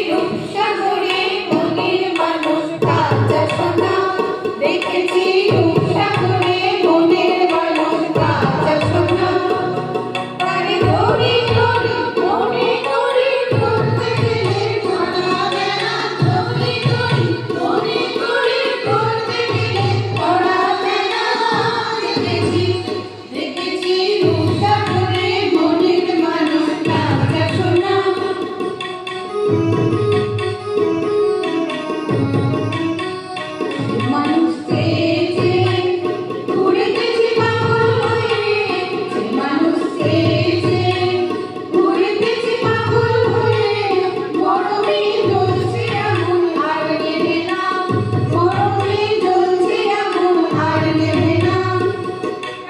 রূপসাগরে মনের মানুষ কাঁচা সোনা দেখেছি রূপসাগরে মনের মানুষ কাঁচা সোনা তারে ধরি ধরি মনে করি করতে গেলে ধরা বেড়া ধরি ধরি মনে করি করতে গেলে ধরা বেড়া দেখেছি দেখেছি রূপসাগরে মনের মানুষ কাঁচা সোনা মানুষ চেয়েছে ঘুরেতেছি পাগল হয়ে সে মানুষ চেয়েছে ঘুরেতেছি পাগল হয়ে মরমে জ্বলছে আগুন আর নেবে না মরমে জ্বলছে আগুন আর নেবে না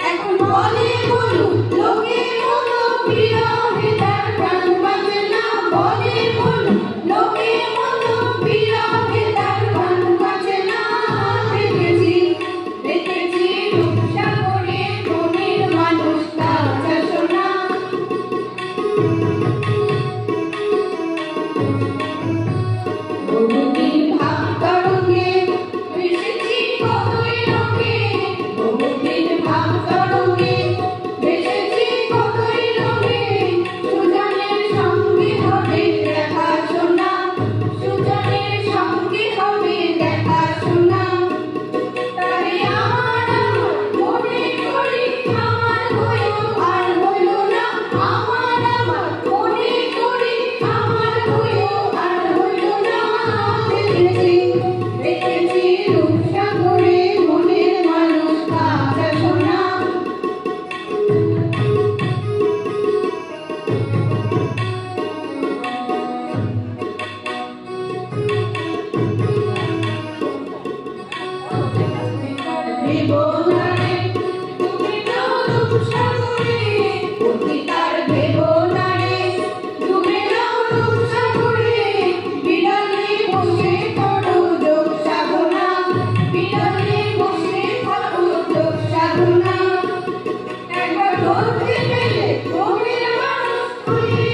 এখন বলে বলুন লোকে বলো বিরহে তার প্রাণ বাঁচে না বলে বলুন লোকে বলো বিরহে তার প্রাণ বাঁচে না দেখেছি দেখেছি রূপসাগরে মনের মানুষ কাঁচা সোনা বহুদিন ভাব তরঙ্গে ভেসেছি কতই রঙে বহুদিন ভাব তরঙ্গে ভেসেছি কতই রঙে সুজনের সঙ্গে হবে দেখা শোনা সুজনের সঙ্গে হবে দেখা শোনা তারে আমার মনে করি আমার হয়েও আর হইল না আমার মনে করি আমার হয়েও আর হইল না দেখেছি দেখেছি রূপসাগরে মনের মানুষ কাঁচা সোনা ভেবোনারে তুমি নাও রূপসাগরে অধিকার ভেবোনারে তুমি নাও রূপসাগরে বিড়ালে বসে পড়ো যোগ সাধনা বিড়ালে বসে পড়ো যোগ সাধনা একবার বলতে গেলে মনের মানুষ খুলে